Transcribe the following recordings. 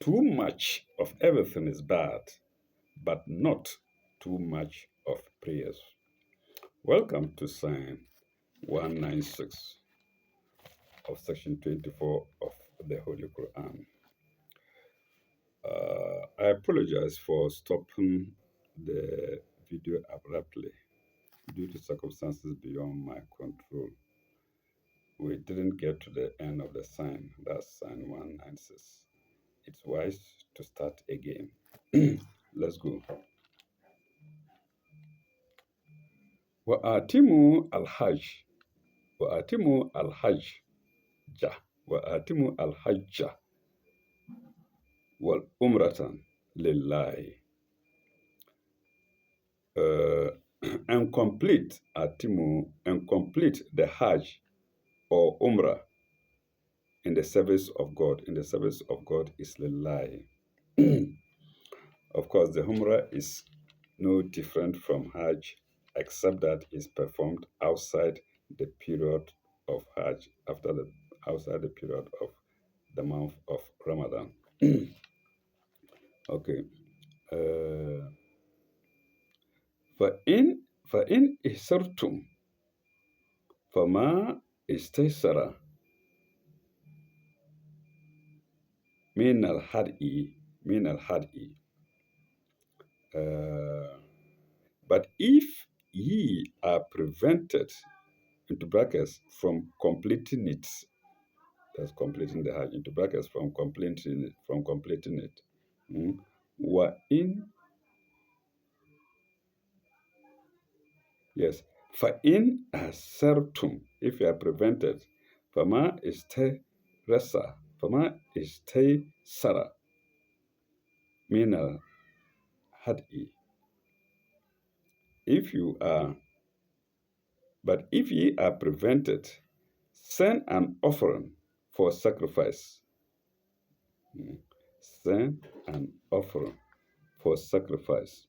Too much of everything is bad, but not too much of prayers. Welcome to Psalm 196 of section 24 of the Holy Quran. I apologize for stopping the video abruptly due to circumstances beyond my control. We didn't get to the end of the sign, that's sign 196. It's wise to start again. Let's go. وآتموا الحج وآتموا الحج وآتموا الحج والعمرة لله. And complete the Hajj or Umrah in the service of God. In the service of God is lillahi. Of course, the Umrah is no different from Hajj, except that it's performed outside the period of Hajj, outside the period of the month of Ramadan. Okay. فإن إحسرتم فما استيسر من الهدي. But if ye are prevented, into brackets, from completing it, that's completing the Hajj, into brackets, from completing it. Yes. فَإِنْ أَسَرْتُمْ, if you are prevented, فَمَا إِسْتَيْسَرَ مِنَ الْهَدْيِ. But if ye are prevented, send an offering for sacrifice. Send an offering for sacrifice.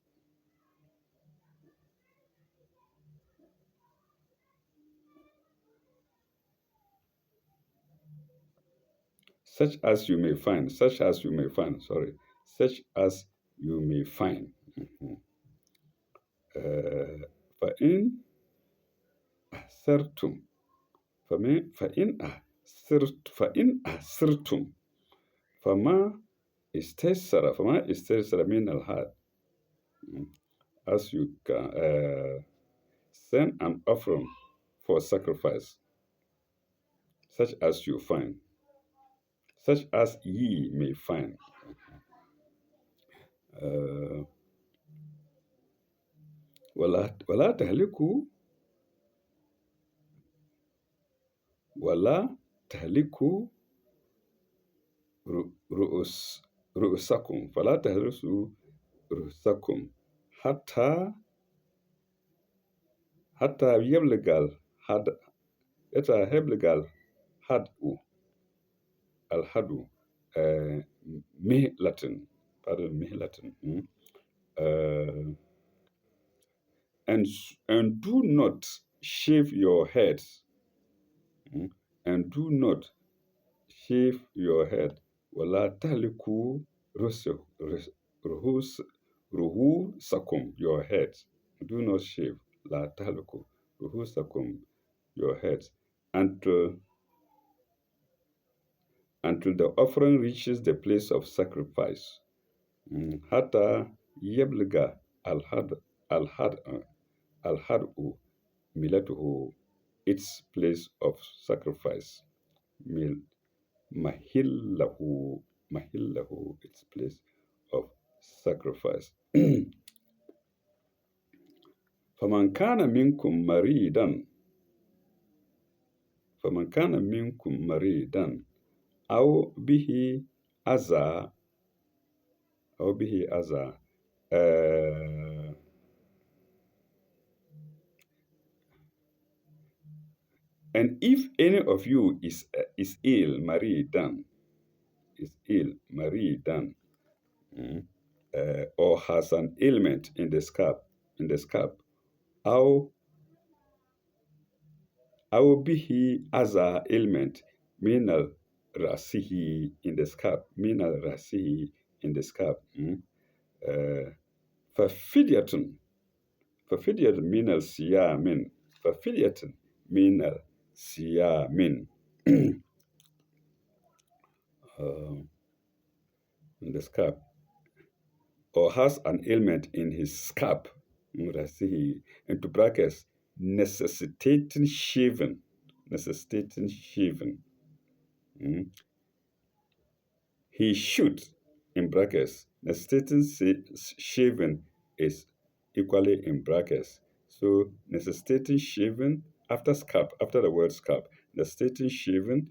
Such as you may find. فإن أحسرتم فإن أحسرتم فما استيسر من الهاد. As you can send an offering for sacrifice, such as you find, such as ye may find. ولا تهلكوا رؤوسكم فلا تهرسوا رؤوسكم حتى يبلغ الحد مهلة. And do not shave your heads. And do not shave your head. ولا تهلكوا رؤوسكم, your heads. Do not shave. لا تهلكوا رؤوسكم, your heads, until the offering reaches the place of sacrifice. حتى يبلغ الحد ملته, its place of sacrifice. Mahillahu, its place of sacrifice. فمن كان منكم مريضا أو به أذى and if any of you is ill, maridan, or has an ailment in the scalp, أو به أذى ailment من rasihi, in the scalp. Min al rasihi, in the scalp. ففدية ففدية من الصيام ففدية من الصيام in the scalp, or has an ailment in his scalp, into brackets, necessitating shaving, necessitating shaving. He should, in brackets, necessitating shaving is equally in brackets. So necessitating shaving after scalp, after the word scalp, necessitating shaving,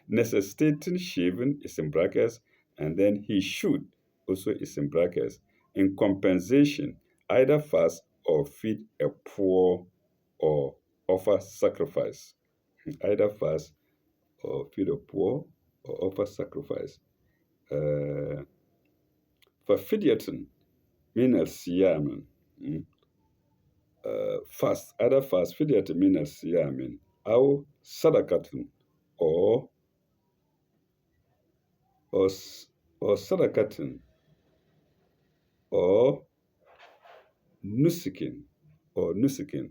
necessitating shaving is in brackets, and then he should also is in brackets. In compensation, either fast or feed a poor or offer sacrifice. Either fast or feed the poor or offer sacrifice. ففدية من الصيام. Fast, either fast, فدية من الصيام أو صدقة or or or صدقة or nusukin or nusukin.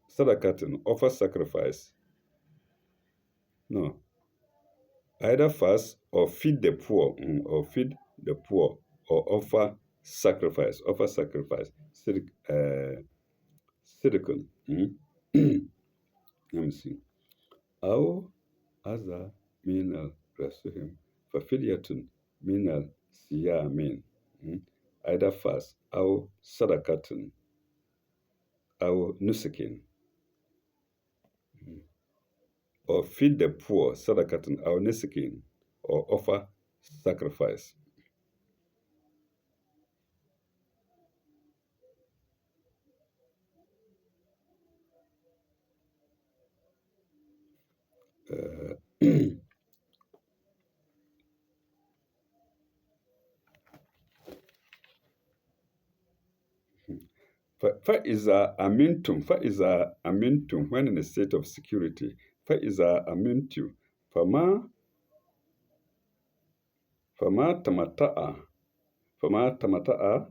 صدقة, offer sacrifice. No, either fast or feed the poor, or feed the poor, or offer sacrifice. Offer sacrifice. Silicon. Let me see. أو أذى من رأسهم ففدية من الصيام. Either fast أو صدقة أو نسك. Or feed the poor, صدقة أو نسك, or offer sacrifice. فإذا أمنتم, when in a state of security. فإذا أمنتم فما تمتع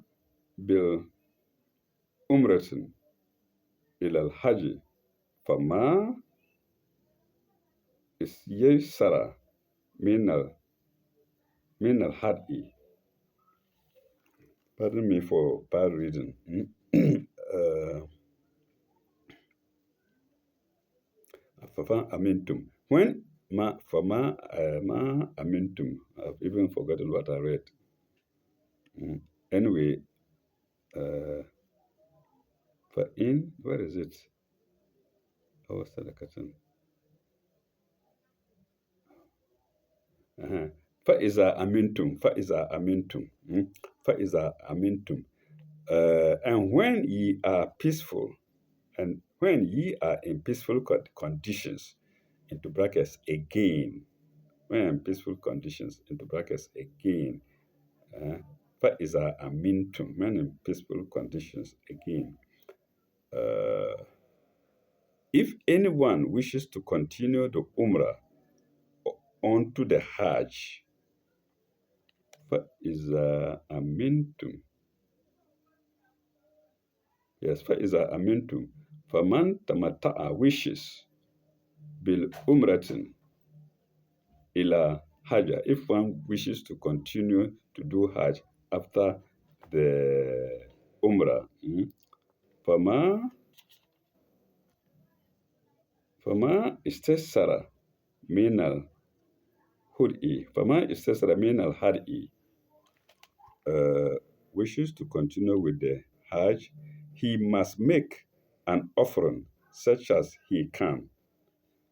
بالأمرة إلى الحج فما استيسر من الهدي. Pardon me for bad reading. فما أمنتم. When فما أمنتم. I've even forgotten what I read. Anyway, فإن, where is it? Oh, صدقة. فإذا أمنتم. فإذا أمنتم. And when ye are peaceful, and when ye are in peaceful conditions, into brackets again, when in peaceful conditions, into brackets again, فإذا أمنتم, when in peaceful conditions again. If anyone wishes to continue the Umrah onto the Hajj, فإذا أمنتم. Yes, فإذا أمنتم. فمن تمتع wishes بالأمرة إلى Hajj, if one wishes to continue to do Hajj after the Umrah. فما استيسر من الهدي. فما استيسر من الهدي. Wishes to continue with the Hajj, he must make an offering such as he can.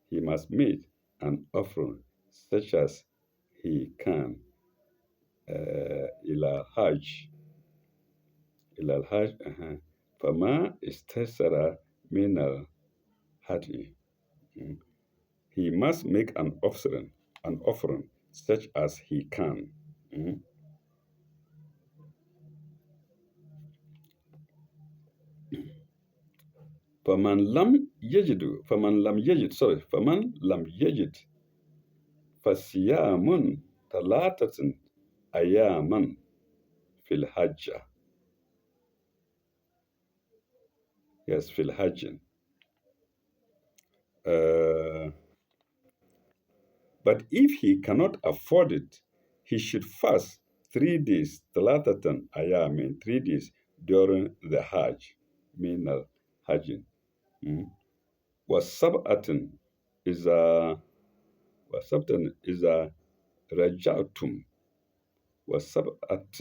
He must make an offering such as he can. إلى الحج. فما استيسر من الهدي. He must make an offering such as he can. فمن لم يجد فصيام ثلاثة أيام في الحج. Yes, في الحج. Uh, but if he cannot afford it, he should fast 3 days, ثلاثة أيام, 3 days during the Hajj, mean Hajj. والسبعة إذا والسبعة إذا رجعتم وسبعة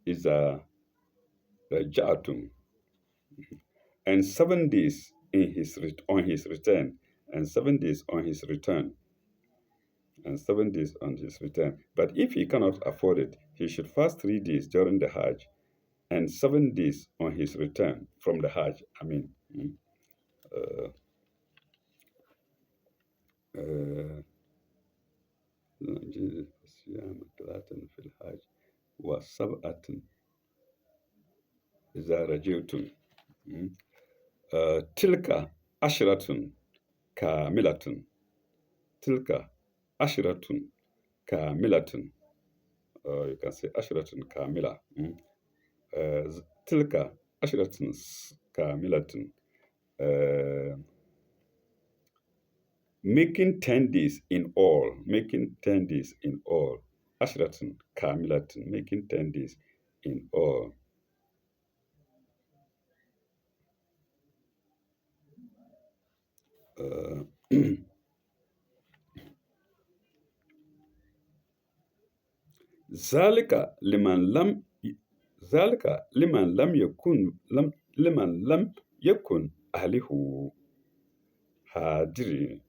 إذا رجعتم, and 7 days on his return, and 7 days on his return, and 7 days on his return. But if he cannot afford it, he should fast 3 days during the Hajj, and 7 days on his return from the Hajj. Uh, uh, صيام ثلاثة في الحج وسبعة إذا رجعتم. تلك عشرة كاملة. تلك عشرة كاملة. You can say عشرة كاملة. تلك عشرة كاملة. Making 10 days in all. Making 10 days in all. عشرة كاملة. Making 10 days in all. ذلك لمن لم يكن أهله حاضر.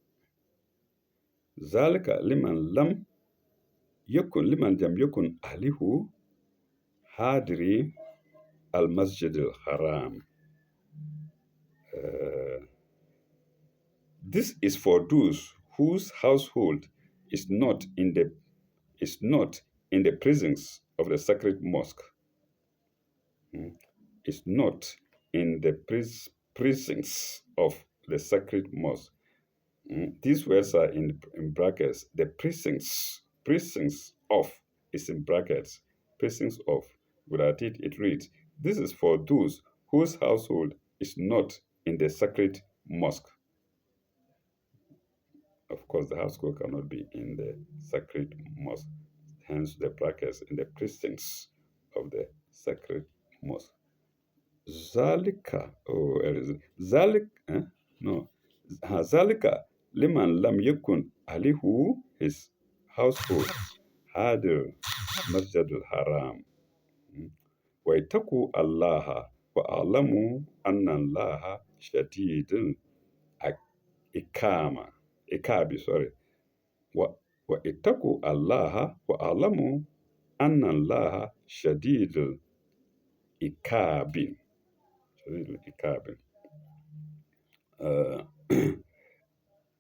ذلك لمن لم يكن أهله حاضر المسجد الحرام. This is for those whose household is not in the presence of the sacred mosque. Is not in the precincts of the sacred mosque. These words are in brackets. The precincts of is in brackets. Precincts of. Without it, it reads, this is for those whose household is not in the sacred mosque. Of course, the household cannot be in the sacred mosque. Hence the brackets in the precincts of the sacred mosque. Zalika, Zalik, no, Zalika liman lam yakun alihu, his household, hadir masjidul haram. Waitaku Allah wa alamu anna Allah shadidul ikabi, sorry. Wa itaku Allah wa alamu anna Allah shadidul ikabin.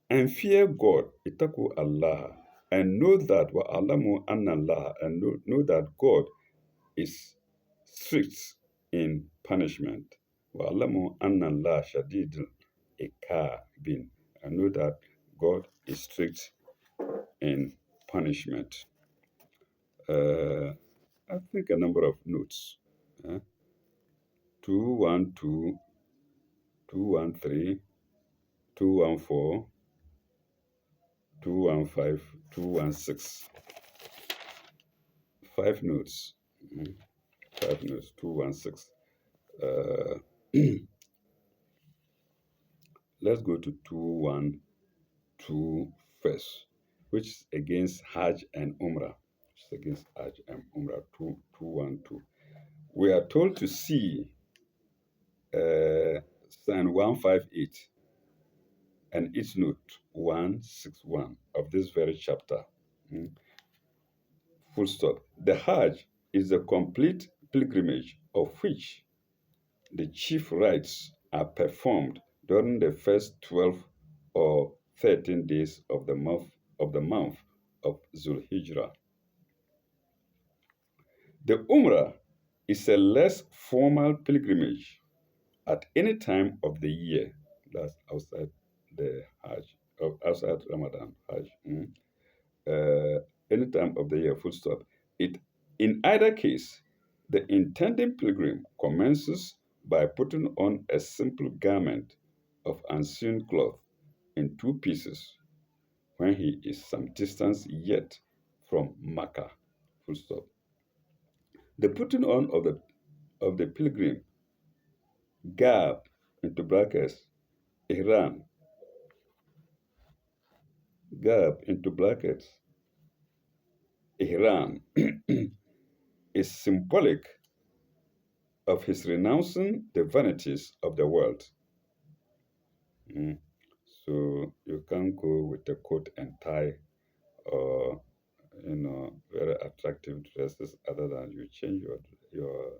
And fear God, itaku Allah, and know that wa alamu anna Allah, and know that God is strict in punishment. Wa alamu anna Allah shadidul ikabin, and know that God is strict in punishment. I think a number of notes. 212, 213, 214, 215, 216. 5 notes. 5 notes, 216. Let's go to 212 first, which is against Hajj and Umrah. Which is against Hajj and Umrah, 212. We are told to see Psalm 158 and its note 161 of this very chapter. Full stop. The Hajj is a complete pilgrimage of which the chief rites are performed during the first 12 or 13 days of the month of Zulhijjah. The Umrah is a less formal pilgrimage at any time of the year. That's outside the Hajj, outside Ramadan Hajj. uh, any time of the year, full stop. It, in either case, the intending pilgrim commences by putting on a simple garment of unsewn cloth in two pieces when he is some distance yet from Makkah. Full stop. The putting on of the pilgrim garb into brackets ihram garb into brackets ihram is symbolic of his renouncing the vanities of the world. Mm. So you can't go with a coat and tie or very attractive dresses other than you change your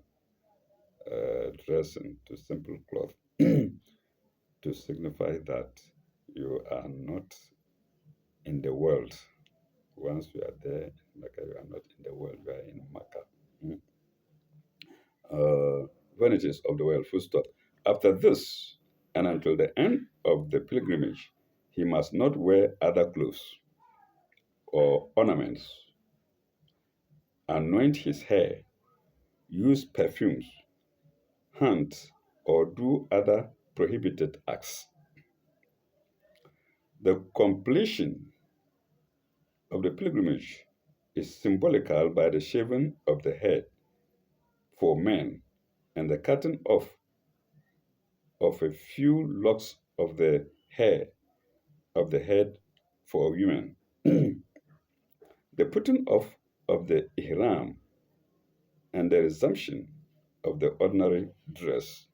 dressing to simple cloth to signify that you are not in the world. Once you are there, Makkah, you are not in the world, you are in Makkah. Mm. Vanities of the world, full stop. After this, and until the end of the pilgrimage, he must not wear other clothes or ornaments, anoint his hair, use perfumes, hunt, or do other prohibited acts. The completion of the pilgrimage is symbolical by the shaving of the head for men and the cutting off of a few locks of the head for women. The putting off of the ihram and the resumption of the ordinary dress.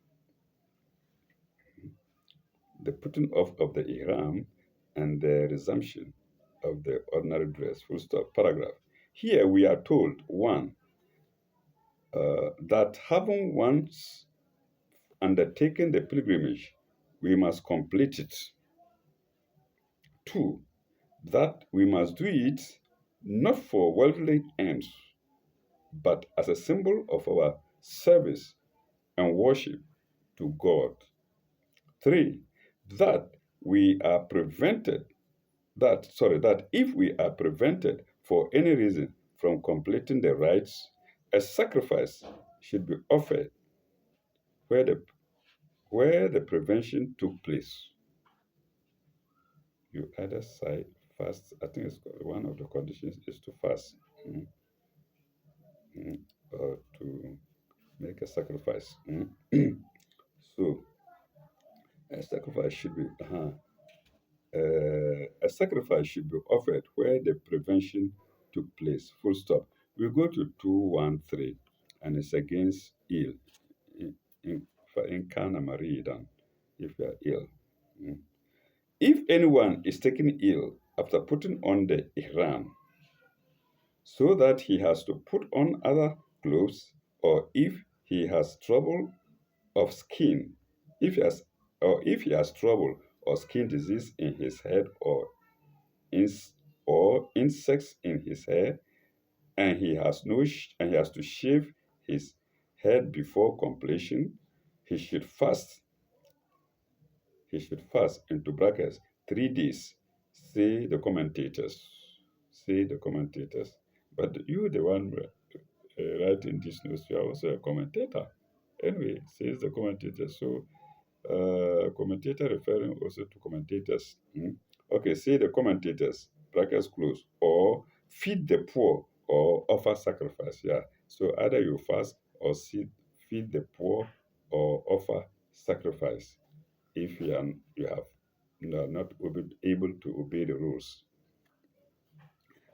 The putting off of the ihram and the resumption of the ordinary dress. Full stop. Paragraph. Here we are told one, that having once undertaken the pilgrimage, we must complete it. Two, that we must do it not for worldly ends, but as a symbol of our service and worship to God. Three, that we are prevented, that if we are prevented for any reason from completing the rites, a sacrifice should be offered where the where the prevention took place. You either side fast. I think it's one of the conditions is to fast, mm, or to make a sacrifice. So a sacrifice should be a sacrifice should be offered where the prevention took place. Full stop. We go to 213, and it's against ill. In, in Kana Maridan, if you are ill. Mm. If anyone is taken ill after putting on the ihram, so that he has to put on other clothes, or if he has trouble of skin, if he has if he has trouble or skin disease in his head ins, or insects in his hair, and and he has to shave his head before completion, he should fast. He should fast into brackets 3 days. Say the commentators. Say the commentators. But you, the one writing this news, you are also a commentator. Anyway, says the commentator. So, commentator referring also to commentators. Okay, say the commentators, brackets close, or feed the poor or offer sacrifice. Yeah. So either you fast or feed the poor or offer sacrifice if you have not able to obey the rules.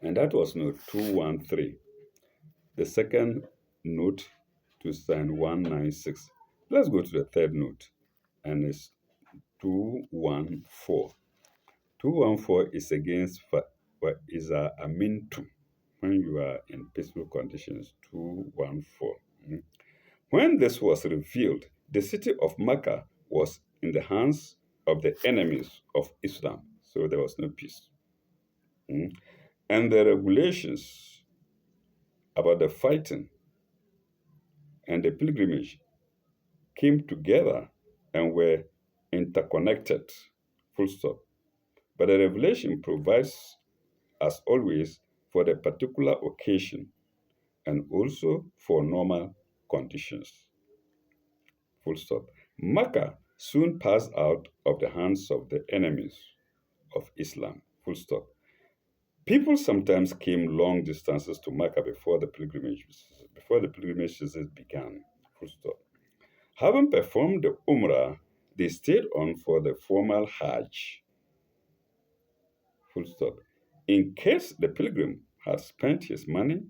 And that was note 213. The second note to sign 196. Let's go to the third note, and it's 214. 214 is against what is a amintu when you are in peaceful conditions. 214. When this was revealed, the city of Mecca was in the hands of the enemies of Islam, so there was no peace. And the regulations about the fighting and the pilgrimage came together and were interconnected. Full stop. But the revelation provides as always, for the particular occasion and also for normal conditions. Full stop. Makkah soon passed out of the hands of the enemies of Islam. Full stop. People sometimes came long distances to Makkah before the pilgrimages began. Full stop. Having performed the Umrah, they stayed on for the formal Hajj. Full stop. In case the pilgrim has spent his money,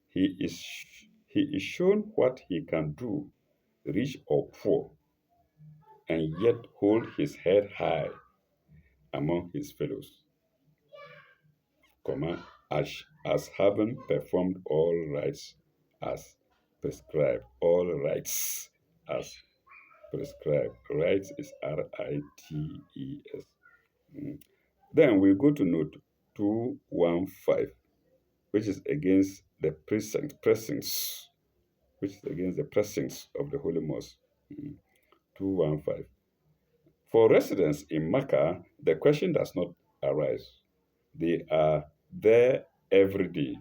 he is shown what he can do, rich or poor, and yet hold his head high among his fellows, comma, as having performed all rites as prescribed. All rites as prescribed. Rites is RITES. Mm. Then we go to note 215, which is against the pressings, which is against the pressings of the Holy Mosque. Mm. 215. For residents in Mecca, the question does not arise. They are there every day.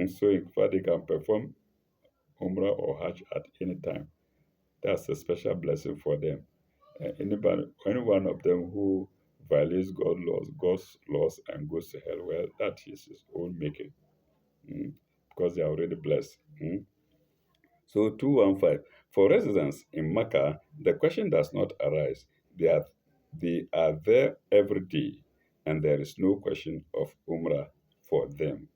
So in fact, they can perform Umrah or Hajj at any time. That's a special blessing for them. Any one of them who violates God's laws and goes to hell, well, that is his own making, mm, because they are already blessed. So 215. For residents in Mecca, the question does not arise. They are there every day, and there is no question of Umrah for them.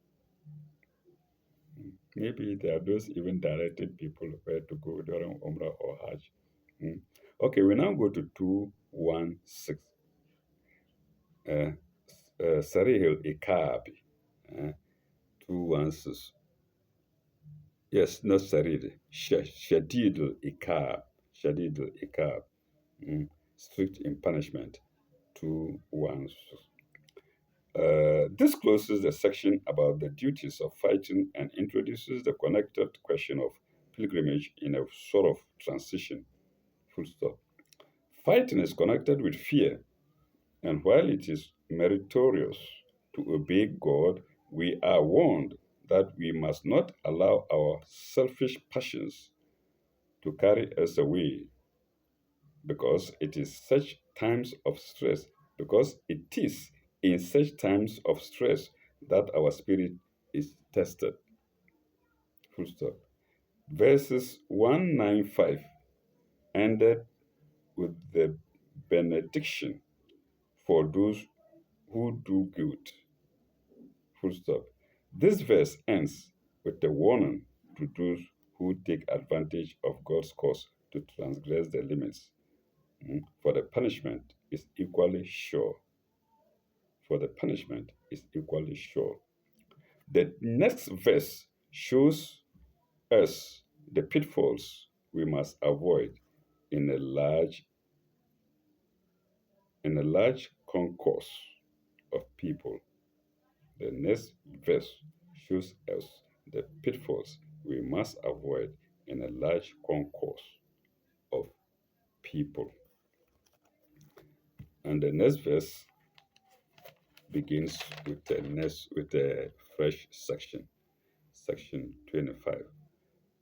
Maybe there are those even directing people where to go during Umrah or Hajj. Mm. Okay, we now go to 216. Uh, Sarihil Ikabi. 216. Yes, not Sarid. Shadidul Ikab. Shadidul Ikab. Strict in punishment. 216. This closes the section about the duties of fighting and introduces the connected question of pilgrimage in a sort of transition. Full stop. Fighting is connected with fear, and while it is meritorious to obey God, we are warned that we must not allow our selfish passions to carry us away because it is such times of stress, because it is in such times of stress that our spirit is tested. Full stop. Verses 195 ended with the benediction for those who do good. Full stop. This verse ends with the warning to those who take advantage of God's cause to transgress the limits. For the punishment is equally sure. For the punishment is equally sure. The next verse shows us the pitfalls we must avoid in a large concourse of people. The next verse shows us the pitfalls we must avoid in a large concourse of people. And the next verse begins with a fresh section, section 25.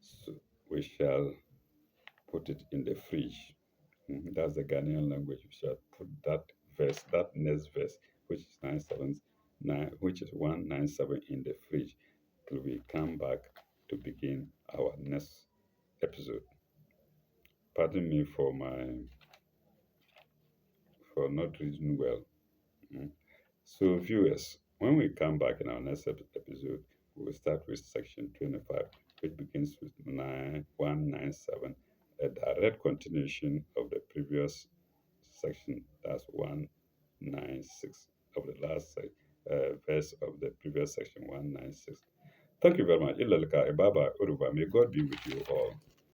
So we shall put it in the fridge. That's the Ghanaian language. We shall put that next verse, which is 979, which is 197 in the fridge till we come back to begin our next episode. Pardon me for not reading well. Mm. So, viewers, when we come back in our next episode, we will start with section 25, which begins with 197, a direct continuation of the previous section. That's 196 of the last verse of the previous section, 196. Thank you very much. Ilalika, Ibaba, Uruba. May God be with you all.